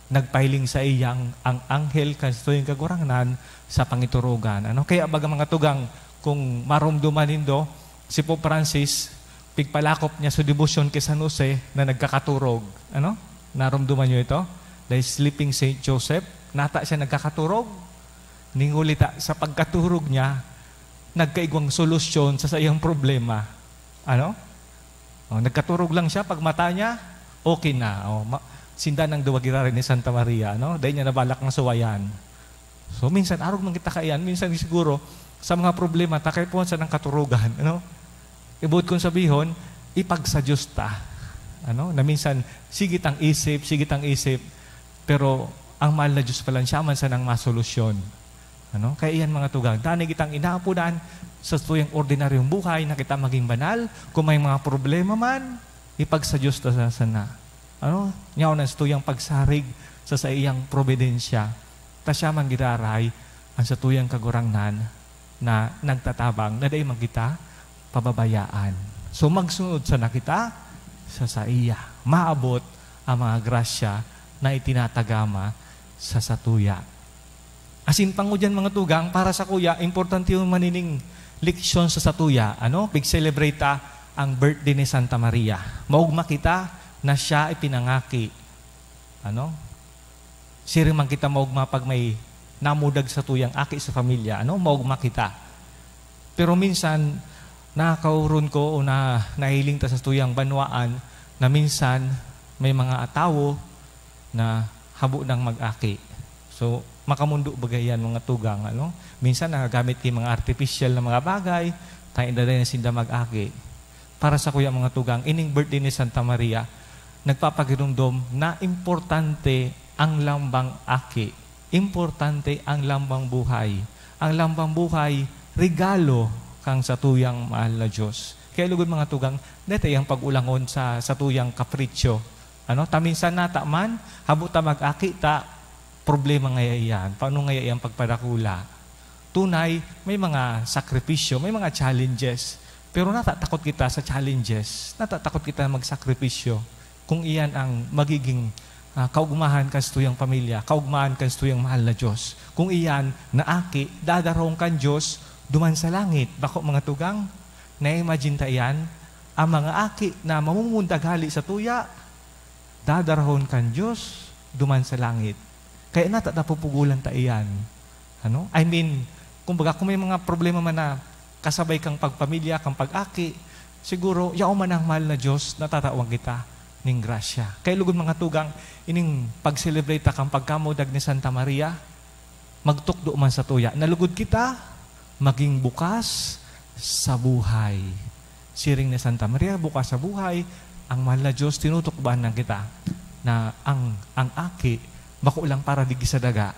Nagpahiling sa iyang ang anghel kansto yung kagurangnan sa pangiturugan. Kaya baga mga tugang, kung marumduman nindo, si Pope Francis, pigpalakop niya sa devotion kay San Jose na nagkakaturog. Narumduman niyo ito? Dahil sleeping Saint Joseph, nata siya nagkakaturog. Ningulita sa pagkaturog niya, nagkaigwang solusyon sa iyang problema. Nagkaturog lang siya, pag mata niya, okay na. Sinda ng duwagirari ni Santa Maria. Dahil niya nabalak ng suwayan. So, minsan, arog man kita kayan. Minsan, siguro, sa mga problema, takay po sa ng katurugan. Ibut kong sabihon, ipagsa Diyos ta. Na minsan, sigit ang isip, pero ang mahal na Diyos pala siya man sa nang masolusyon. Kaya iyan mga tugang, tanay kitang inaapunan sa tuyang ordinaryong buhay na kita maging banal. Kung may mga problema man, ipagsa Diyos ta sa sana. Nyaw na sa tuyang pagsarig sa iyang providensya. Ta siya man giraray ang sa tuyang kagurangnan na nagtatabang na dahi magkita pababayaan. So magsunod sa nakita sa iya. Maabot ang mga grasya na itinatagama sa satuya. Asin pango dyan mga tugang, para sa kuya, importante yung manining leksyon sa satuya. Pig-celebrate ang birthday ni Santa Maria. Maugma kita na siya ay pinangaki. Sirimang kita maugma pag may namudag sa tuyang aki sa pamilya. Maugma kita. Pero minsan, nakakauron ko o nahiling ta sa tuyang banwaan na minsan may mga atawo na habo ng mag-aki. So, makamundo bagayan mga tugang. Ano? Minsan nagagamit yung mga artificial na mga bagay, tayo na sinda mag-aki. Para sa kuya mga tugang, ining birthday ni Santa Maria, nagpapagirumdom na importante ang lambang aki. Importante ang lambang buhay. Ang lambang buhay, regalo kang sa tuyang mahal na Diyos. Kaya lugod mga tugang, dito yung pag-ulangon sa tuyang kapritsyo. Ano? Taminsan nata man, habo ta mag-aki ta, problema ngayon. Paano ngayon ang pagpadakula? Tunay, may mga sakripisyo, may mga challenges. Pero natatakot kita sa challenges. Natatakot kita magsakripisyo. Kung iyan ang magiging kaugmahan kan sa tuyang pamilya, kaugmahan kan sa tuyang mahal na Diyos. Kung iyan naaki, dadarong kan Diyos, duman sa langit. Bako mga tugang, na-imagine ta iyan, ang mga aki na mamumundaghali sa tuya, dadarahon kan Diyos, duman sa langit. Kaya natatapupugulan ta iyan. Ano? I mean, kumbaga kung may mga problema man na kasabay kang pagpamilya, kang pag-aki, siguro, yaw man ang mahal na Diyos, natatawag kita ning grasya. Kaya lugod mga tugang, ining pag-celebrate kang pagkamudag ni Santa Maria, magtukdo man sa tuya. Nalugod kita, maging bukas sa buhay. Siring ni Santa Maria, bukas sa buhay, ang mahal na Diyos, tinutukbaan ng kita na ang aki, bako lang para digi sa daga.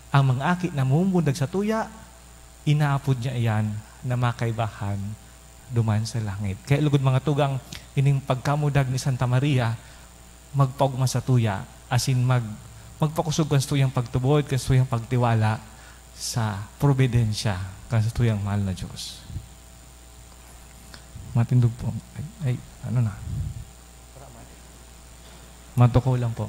Ang mga aki na mumumundag sa tuya, inaapod niya iyan na makaibahan duman sa langit. Kaya lugod mga tugang, ining pagkamudag ni Santa Maria, magpagma sa tuya, asin magpakusog kan sa tuyang pagtubod, kan sa tuyang pagtiwala sa providensya, kan sa tuyang mahal na Diyos. Matindog po. Ay, ano na? Matuko lang po.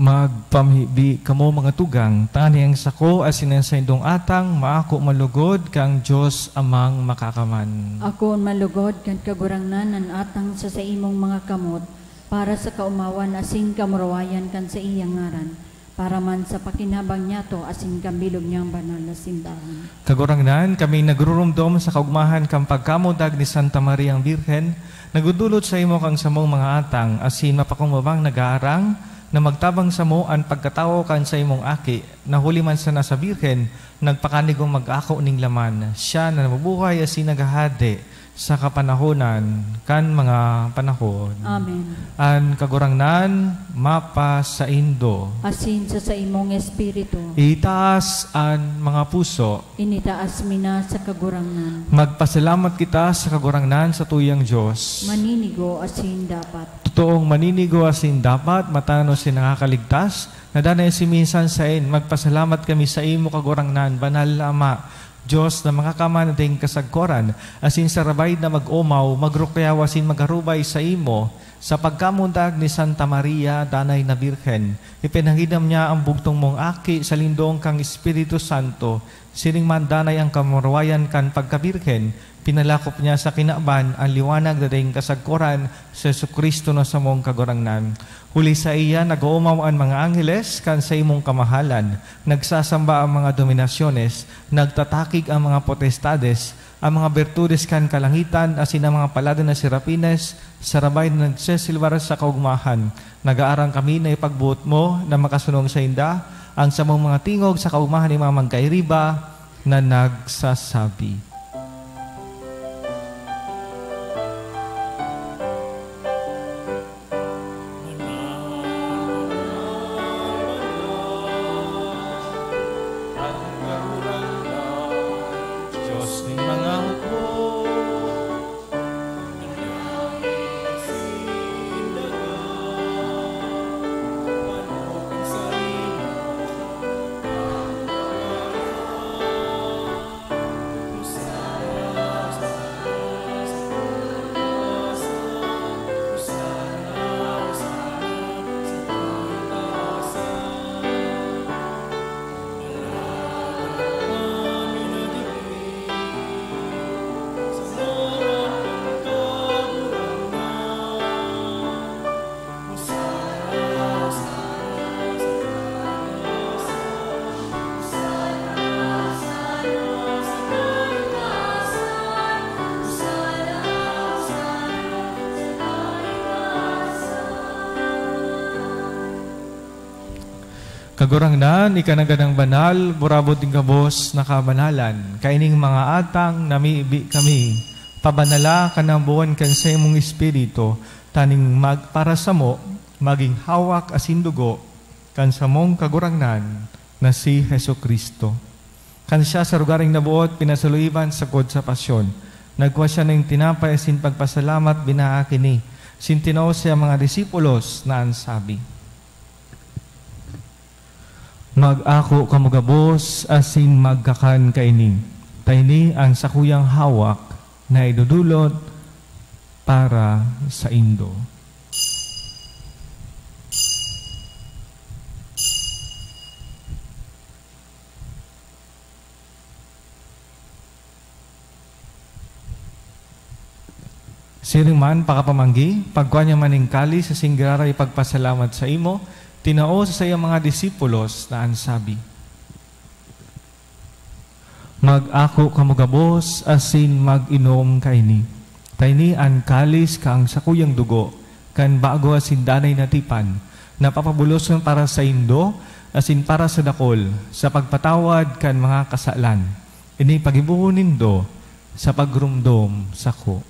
Magpamhibi kamo mga tugang, tani ang sako asinan sa indong atang, maako malugod kang Diyos amang makakaman. Ako malugod kan kagurangnan ang atang sa imong mga kamot, para sa kaumawan asing kamurawayan kan sa iyang ngaran, para man sa pakinabang niya to asing kambilog niyang banal na simbahan. Kagurangnan, kami nagrurumdom sa kaugmahan kang pagkamudag ni Santa Maria ang Birhen, nagudulot sa imo kang samong mga atang, asin mapakumabang nag-aarang, na magtabang sa mo ang pagkatao kan sa imong aki, na huli man sa nasa Birhen, nagpakanigong mag-ako ning laman, siya na nabubuhay asin nagahade, sa kapanahonan kan mga panahon. Amen. An kagurangnan mapa sa indo. Asin sa imong espiritu, Itaas an mga puso. initaas mina sa kagurangan. Magpasalamat kita sa kagurangnan sa tuyang Diyos. Maninigo asin dapat. Totoong maninigo asin dapat matano si nakakaligtas. Nadanay si minsan sa magpasalamat kami sa imo kagurangnan, banal na Ama, Diyos na mga kamanating kasagkoran, asin sarabay na mag-umaw, magrukyaw asin magarubay sa imo, sa pagkamundag ni Santa Maria, danay na Birhen, ipinanginam niya ang bugtong mong aki sa lindong kang Espiritu Santo, sining mandanay ang kamurawayan kan pagkabirhen, pinalakop niya sa kinaban ang liwanag dating kasagkoran sa Jesucristo na sa mong kagurangnan. Huli sa iya, nag-uumaw ang mga angeles kan sa imong kamahalan, nagsasamba ang mga dominasyones, nagtatakig ang mga potestades, ang mga bertudes kan kalangitan, asin ang mga palada na sirapines, sarabay na nagsesilwar sa kaugmahan. Nag-aarang kami na ipagbuot mo na makasunong sa inda, ang samong mga tingog sa kaugmahan ni mga magkairiba na nagsasabi. Kagurangnan, ikanaganang banal, burabot ng kabos na kabanalan. Kaining mga atang namiibi kami. Pabanala ka ng buwan kan sa imong espiritu, taning magpara sa mo, maging hawak asin dugo, kan sa mong kagurangnan na si Jesucristo. Kan siya sa rugaring nabuot, pinasaluiban sa kod sa pasyon. Nagwa siya ng tinapay asin pagpasalamat binaakini. Sintinaw siya mga disipulos na ansabi. Mag-ako kamugabos asin magkakan kaini. Tayni ang sakuyang hawak na idudulot para sa indo. Siring man pakapamanggi, pagkuha niya maning kali sa singgara ipagpasalamat sa imo, tinao sa sayang mga disipulos na ansabi. Mag-ako kamugabos asin mag-inom kaini. Tayni an kalis kang sakuyang dugo, kan bago asin danay na tipan, napapabuloson para sa indo, asin para sa dakol, sa pagpatawad kan mga kasalan. Ini pagibuhon nindo sa pagrumdom sako.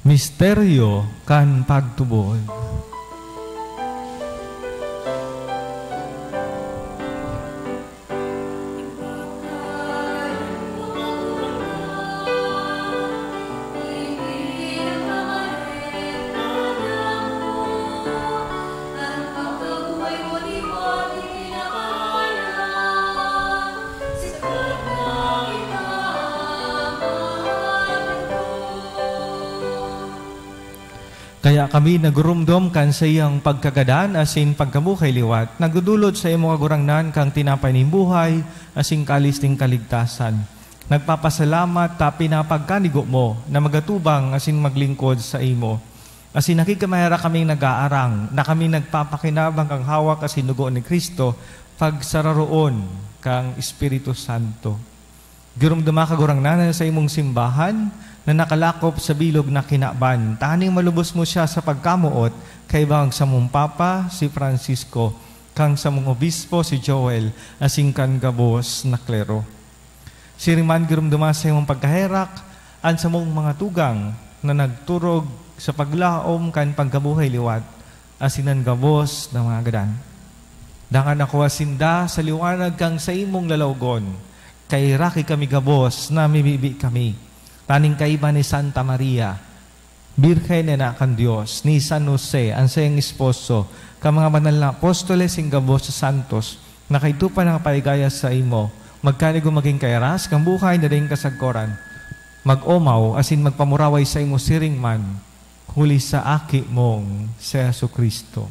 Misteryo kan pagtubod. Kaya kami nagurumdom kan sa iyang pagkagadan asin pagkabuhay liwat, nagdudulot sa imo kagurangnan kang tinapay ning buhay asin kalis ning kaligtasan. Nagpapasalamat ta pinapagkanigo mo na magatubang asin maglingkod sa imo. Asin nakikamahera kaming nag-aarang na kami nagpapakinabang kang hawak asin dugo ni Kristo pagsararoon kang Espiritu Santo. Gurumduma kagurangnan sa imong simbahan, na nakalakop sa bilog na kinaban. Taning malubos mo siya sa pagkamuot, kay bang sa mong papa si Francisco, kang sa mong obispo si Joel, asing kan gabos na klero. Siriman girumduma sa imong pagkaherak, an sa mong mga tugang na nagturog sa paglaom kan pagkabuhay liwat, asinan gabos na mga gadan. Dangan ako asinda sa liwanag kang sa imong lalawgon, kay raki kami gabos na mibibi kami. Taning kaiba ni Santa Maria, Birhen na kan Diyos, ni San Jose, ang sayang esposo, ka mga banal na apostoles ing gabos sa santos, na kaitupan ang paligaya sa imo, magkanigo maging kairas, kang buhay na rin kasagkoran, mag-omaw, asin magpamuraway sa imo siring man, huli sa aki mong si Jesucristo.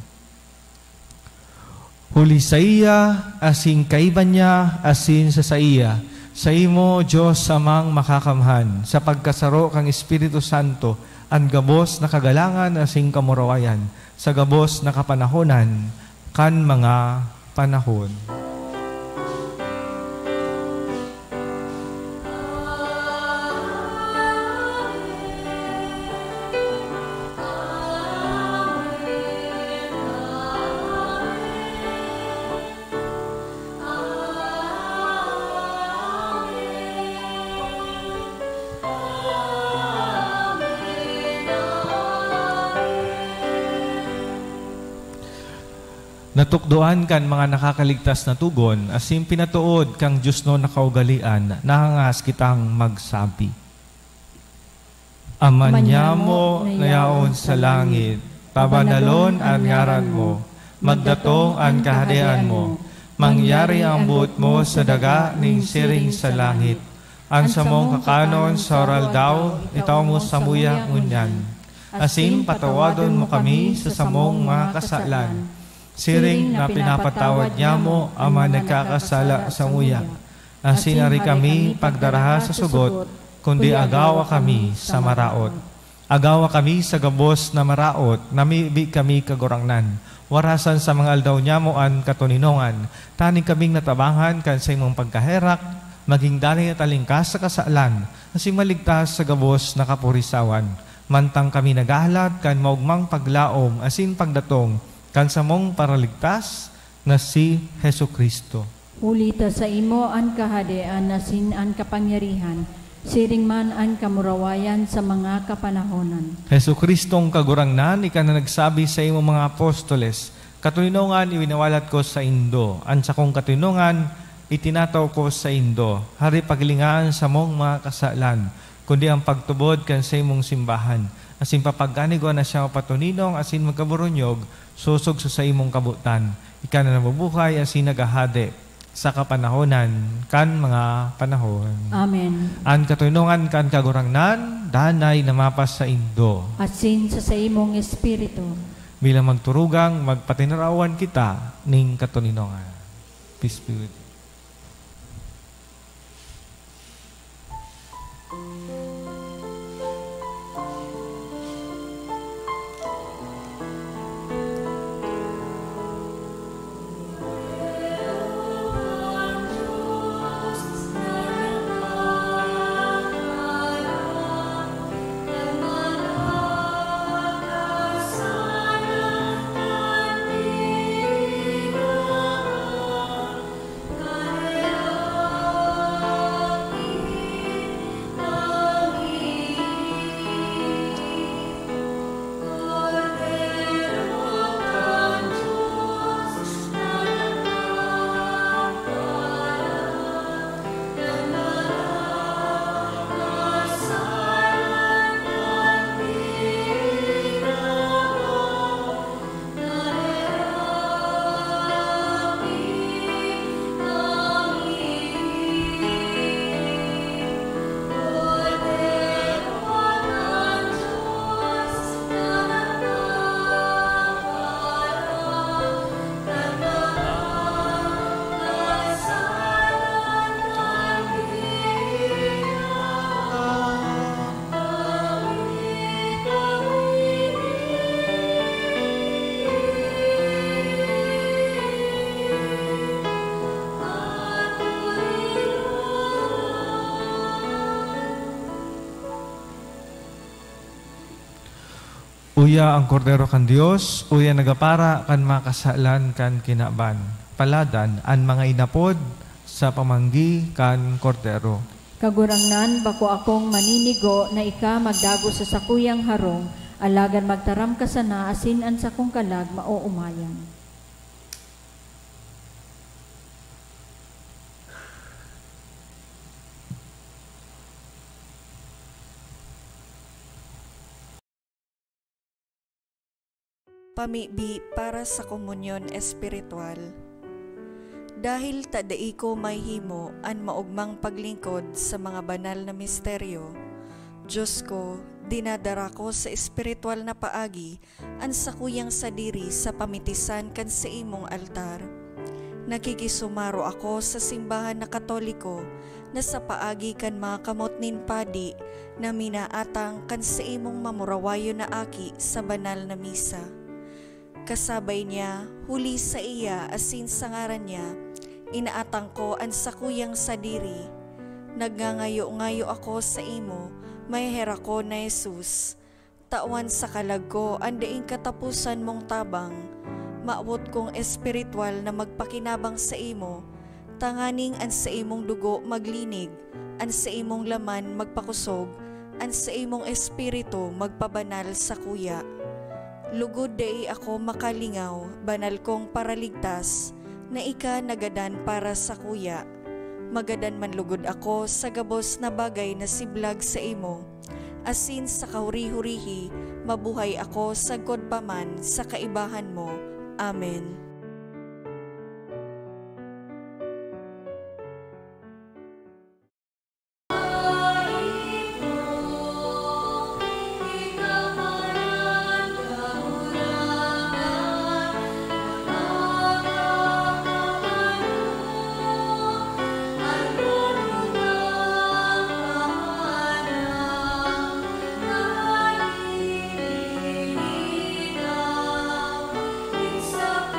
Huli sa iya, asin kaiban niya, asin sa iya, sa imo, Diyos amang makakamhan, sa pagkasaro kang Espiritu Santo, ang gabos na kagalangan asing kamurawayan, sa gabos na kapanahonan, kan mga panahon. Natukdoan kan mga nakakaligtas na tugon, asim pinatuod kang Diyos no nakaugalian, nahangas kitang magsabi. Amanyamo na yaon sa langit, pabanalon ang ngaran mo, magdatong ang kaharian mo, mangyari ang buot mo sa daga ning siring sa langit. Ang samong kakanon sa oral daw, itaw mo sa muyang unyan. Asim patawadon mo kami sa samong mga kasalan, siring na pinapatawad niya mo ama nagkakasala sa muyak. Asinari kami pagdaraha sa sugot, kundi agawa kami sa maraot. Agawa kami sa gabos na maraot, namibi kami kagurangnan. Warasan sa mga aldaw niya mo an katuninongan, taning kaming natabangan kan sa imong pagkaherak, maging dali at alingkas sa kasalan, asin maligtas sa gabos na kapurisawan. Mantang kami nagahalat kan maugmang paglaom, asin pagdatong, kan sa mong paraligtas na si Jesucristo. Ulita sa imo ang kahadean na sin ang kapangyarihan, siring man ang kamurawayan sa mga kapanahonan. Jesucristong kagurangnan, ika na nagsabi sa imo mga apostoles, katuninongan iwinawalat ko sa indo, ang sa kong katuninongan itinataw ko sa indo, hari paglingaan sa mong mga kasalan, kundi ang pagtubod kan sa imong simbahan. Asin papaganigo na siya patuninong, asin magkaburunyog, susog sa imong kabutan. Ika na nabubuhay, asin nagahade sa kapanahonan, kan mga panahon. Amen. Ang katuninongan kan kagurangnan, danay namapas sa indo. Asin sa imong espiritu. Bilang magturugang, magpatinarawan kita ning katuninongan. Peace be with you. Uya ang kordero kan Dios, uya nagapara kan makasalan kan kinaban. Paladan an mga inapod sa pamanggi kan kordero. Kagurangnan, bako akong maninigo na ika magdago sa sakuyang harong, alagan magtaram ka sana asin an sakong kalag mauumayan. Pamibi para sa komunyon espiritual. Dahil tadai ko may himo an maugmang paglingkod sa mga banal na misteryo, Diyos ko, dinadara ko sa espiritual na paagi an sakuyang sadiri sa pamitisan kan sa imong altar. Nakikisumaro ako sa simbahan na Katoliko na sa paagi kan mga kamot nin padi na minaatang kan sa imong mamurawayo na aki sa banal na misa. Kasabay niya, huli sa iya asin sa ngaran niya, inaatang ko ang sakuyang sadiri. Nagngangayo-ngayo ako sa imo, mayhera ko na Jesus. Tawan sa kalag ko, andaing katapusan mong tabang. Maawot kong espiritual na magpakinabang sa imo. Tanganing an sa imong dugo maglinig, an sa imong laman magpakusog, an sa imong espiritu magpabanal sa kuya. Lugod dai ako makalingaw, banal kong paraligtas, na ika nagadan para sa kuya. Magadan man lugod ako sa gabos na bagay na siblag sa imo. Asin sa kahuri-hurihi, mabuhay ako sa godpaman sa kaibahan mo. Amen. Sa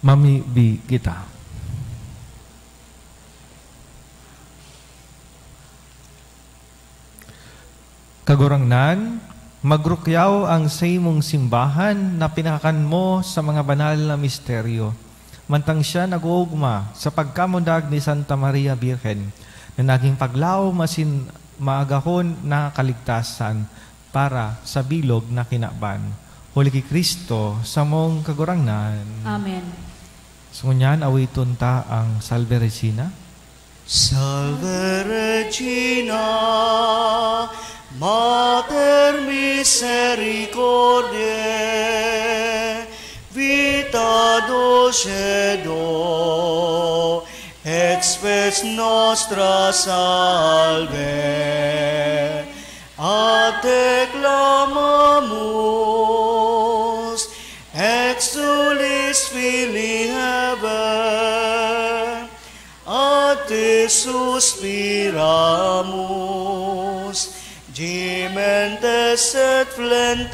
Mamibi kita. Kagurangnan, magrukyaw ang sa imong simbahan na pinakan mo sa mga banal na misteryo. Mantang siya nag-uugma sa pagkamundag ni Santa Maria Birhen na naging paglaw masin maagahon na kaligtasan para sa bilog na kinaban. Huli ki Kristo sa mong kagurangnan. Amen. So ngunyan, awiton ta ang Salve Regina. Salve Regina, Mater misericordiae, vita dulcedo, et spes nostra salve. A te clamamus, exulis Filii Heaven, a te suspiramus, gementes et flentes,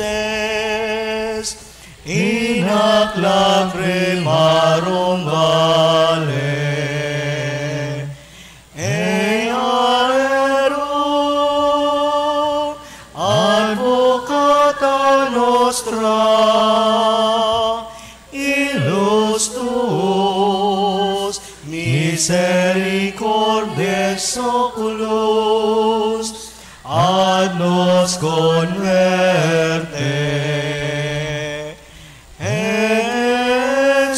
in ac lacrimarum vale. Eaero, advocata nostra, illos tuos, misericordes oculos, ad nos converte.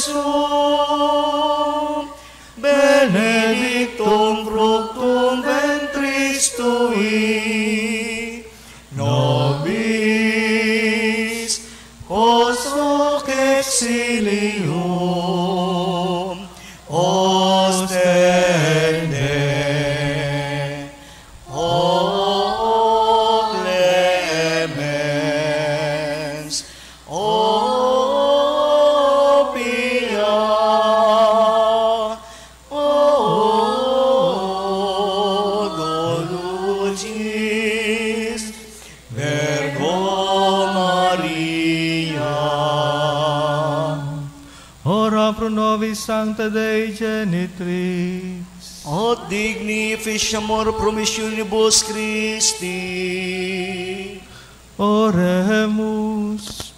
Exum, benedictum fructum ventris tui, nobis post hoc exilium ostende. O clemens, o pia, o dulcis, Virgo Maria. Ora pro nobis Sancta Dei Genitrix. Od digni ficiamur promissionibus Christi. Oremus.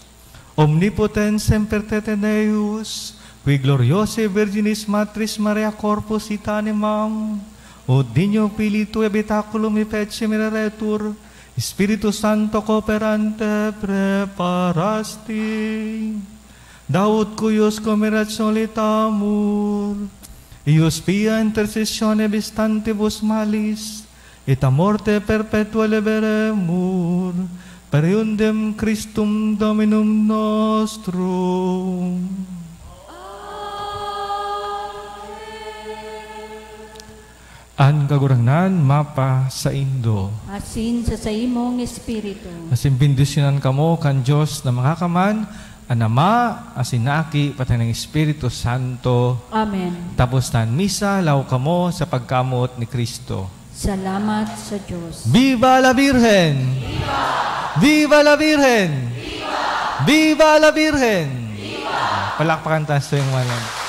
Omnipotens semper Deus, qui gloriose Virginis Matris Maria Corpus Itanemam, od Digno Filii Tui habitaculum e fecem retur, Spiritu Santo cooperante preparasti, Daud cuius comerat solitamur, ius pia intercessione bistantibus malis, et a morte perpetua liberemur, per iundem Christum Dominum nostrum. An kagurangnan mapa sa Indo. Asin sa imong espiritu. Asin bindisyonan kamo kan Diyos na makakaman, ang Ama, asin Aki, pati ng Espiritu Santo. Amen. Tapos na misa, law kamo sa pagkamot ni Kristo. Salamat sa Diyos. Viva la Virgen! Viva! Viva la Virgen! Viva! Viva la Virgen! Viva! Palakpakan tayo sa iyong malam.